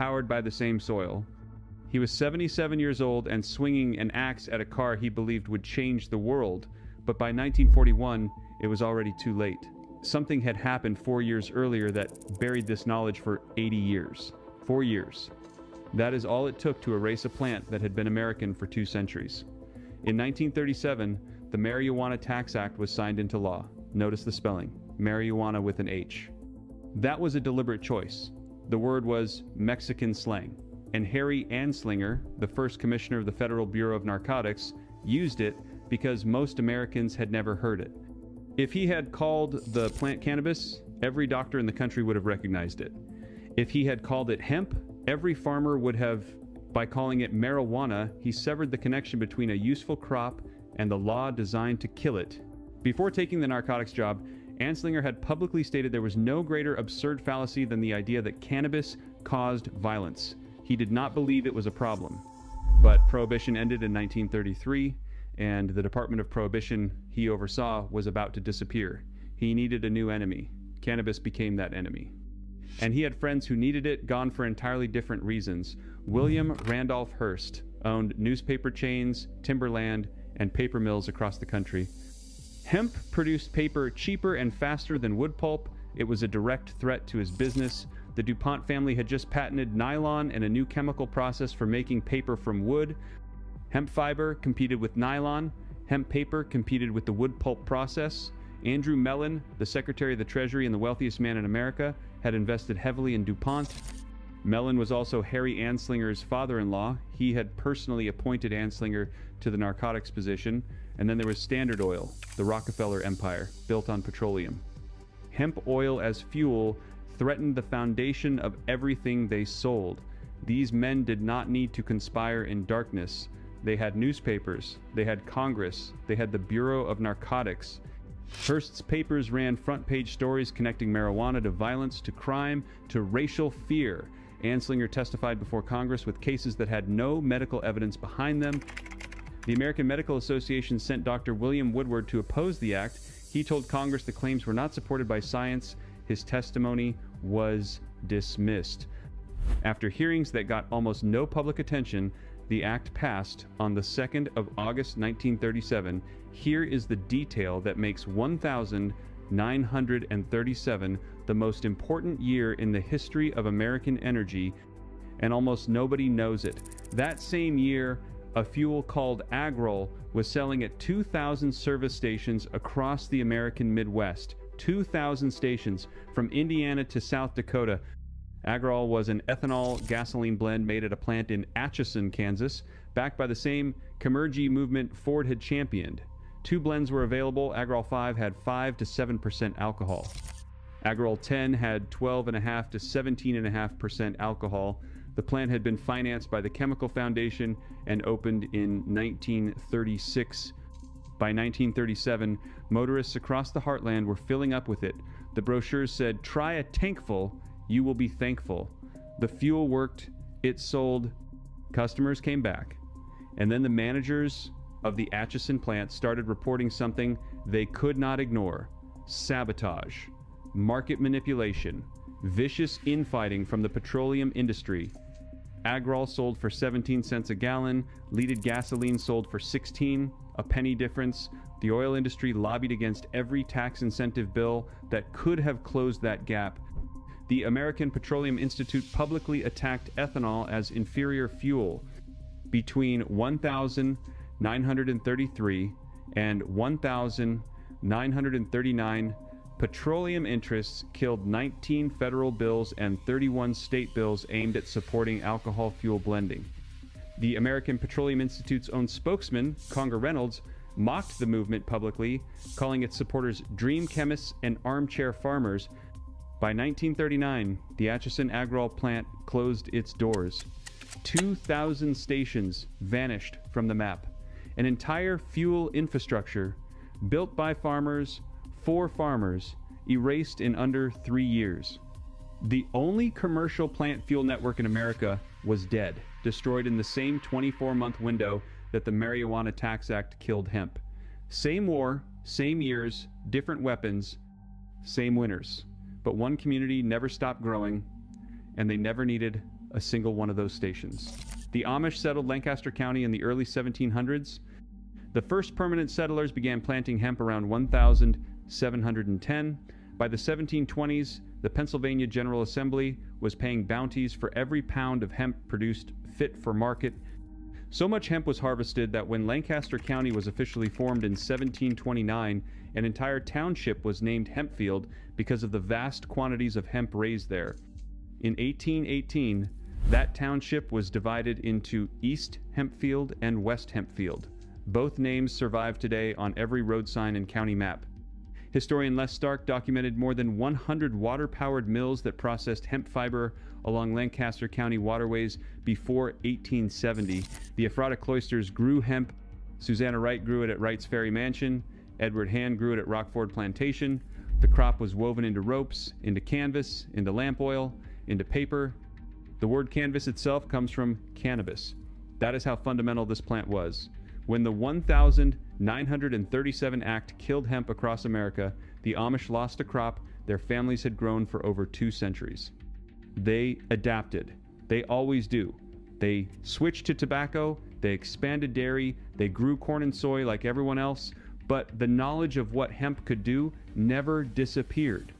powered by the same soil. He was 77 years old and swinging an axe at a car he believed would change the world, but by 1941, it was already too late. Something had happened 4 years earlier that buried this knowledge for 80 years. 4 years. That is all it took to erase a plant that had been American for 2 centuries. In 1937, the Marijuana Tax Act was signed into law. Notice the spelling, marijuana with an H. That was a deliberate choice. The word was Mexican slang, and Harry Anslinger, the first commissioner of the Federal Bureau of Narcotics, used it because most Americans had never heard it. If he had called the plant cannabis, every doctor in the country would have recognized it. If he had called it hemp, every farmer would have. By calling it marijuana, he severed the connection between a useful crop and the law designed to kill it. Before taking the narcotics job, Anslinger had publicly stated there was no greater absurd fallacy than the idea that cannabis caused violence. He did not believe it was a problem. But Prohibition ended in 1933, and the Department of Prohibition he oversaw was about to disappear. He needed a new enemy. Cannabis became that enemy. And he had friends who needed it, gone for entirely different reasons. William Randolph Hearst owned newspaper chains, timberland, and paper mills across the country. Hemp produced paper cheaper and faster than wood pulp. It was a direct threat to his business. The DuPont family had just patented nylon and a new chemical process for making paper from wood. Hemp fiber competed with nylon. Hemp paper competed with the wood pulp process. Andrew Mellon, the Secretary of the Treasury and the wealthiest man in America, had invested heavily in DuPont. Mellon was also Harry Anslinger's father-in-law. He had personally appointed Anslinger to the narcotics position. And then there was Standard Oil, the Rockefeller empire, built on petroleum. Hemp oil as fuel threatened the foundation of everything they sold. These men did not need to conspire in darkness. They had newspapers, they had Congress, they had the Bureau of Narcotics. Hearst's papers ran front-page stories connecting marijuana to violence, to crime, to racial fear. Anslinger testified before Congress with cases that had no medical evidence behind them. The American Medical Association sent Dr. William Woodward to oppose the act. He told Congress the claims were not supported by science. His testimony was dismissed. After hearings that got almost no public attention, the act passed on the 2nd of August 1937. Here is the detail that makes 1937 the most important year in the history of American energy, and almost nobody knows it. That same year, a fuel called Agrol was selling at 2,000 service stations across the American Midwest. 2,000 stations from Indiana to South Dakota. Agrol was an ethanol gasoline blend made at a plant in Atchison, Kansas, backed by the same Comergy movement Ford had championed. 2 blends were available. Agrol 5 had 5 to 7% alcohol. Agrol 10 had 12.5 to 17.5% alcohol. The plant had been financed by the Chemical Foundation and opened in 1936. By 1937, motorists across the heartland were filling up with it. The brochures said, "Try a tankful, you will be thankful." The fuel worked, it sold, customers came back. And then the managers of the Atchison plant started reporting something they could not ignore: sabotage, market manipulation, vicious infighting from the petroleum industry. Agrol sold for 17 cents a gallon, leaded gasoline sold for 16, a penny difference. The oil industry lobbied against every tax incentive bill that could have closed that gap. The American Petroleum Institute publicly attacked ethanol as inferior fuel. Between 1933 and 1939, petroleum interests killed 19 federal bills and 31 state bills aimed at supporting alcohol fuel blending. The American Petroleum Institute's own spokesman, Conger Reynolds, mocked the movement publicly, calling its supporters dream chemists and armchair farmers. By 1939, the Atchison Agrol plant closed its doors. 2,000 stations vanished from the map. An entire fuel infrastructure, built by farmers, for farmers, erased in under 3 years. The only commercial plant fuel network in America was dead, destroyed in the same 24-month window that the Marijuana Tax Act killed hemp. Same war, same years, different weapons, same winners. But one community never stopped growing, and they never needed a single one of those stations. The Amish settled Lancaster County in the early 1700s. The first permanent settlers began planting hemp around 1710. By the 1720s, the Pennsylvania General Assembly was paying bounties for every pound of hemp produced fit for market. So much hemp was harvested that when Lancaster County was officially formed in 1729, an entire township was named Hempfield because of the vast quantities of hemp raised there. In 1818, that township was divided into East Hempfield and West Hempfield. Both names survive today on every road sign and county map. Historian Les Stark documented more than 100 water-powered mills that processed hemp fiber along Lancaster County waterways before 1870. The Ephrata Cloisters grew hemp. Susanna Wright grew it at Wright's Ferry Mansion. Edward Hand grew it at Rockford Plantation. The crop was woven into ropes, into canvas, into lamp oil, into paper. The word canvas itself comes from cannabis. That is how fundamental this plant was. When the 1937 Act killed hemp across America, the Amish lost a crop their families had grown for over 2 centuries. They adapted. They always do. They switched to tobacco, they expanded dairy, they grew corn and soy like everyone else, but the knowledge of what hemp could do never disappeared.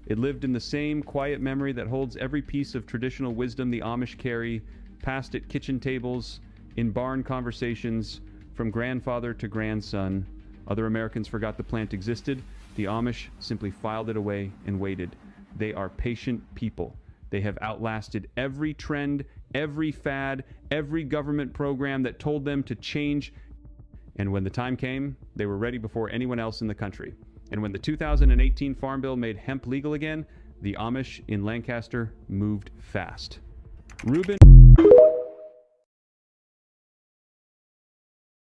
It lived in the same quiet memory that holds every piece of traditional wisdom the Amish carry, passed at kitchen tables, in barn conversations, from grandfather to grandson. Other Americans forgot the plant existed. The Amish simply filed it away and waited. They are patient people. They have outlasted every trend, every fad, every government program that told them to change. And when the time came, they were ready before anyone else in the country. And when the 2018 Farm Bill made hemp legal again, the Amish in Lancaster moved fast. Reuben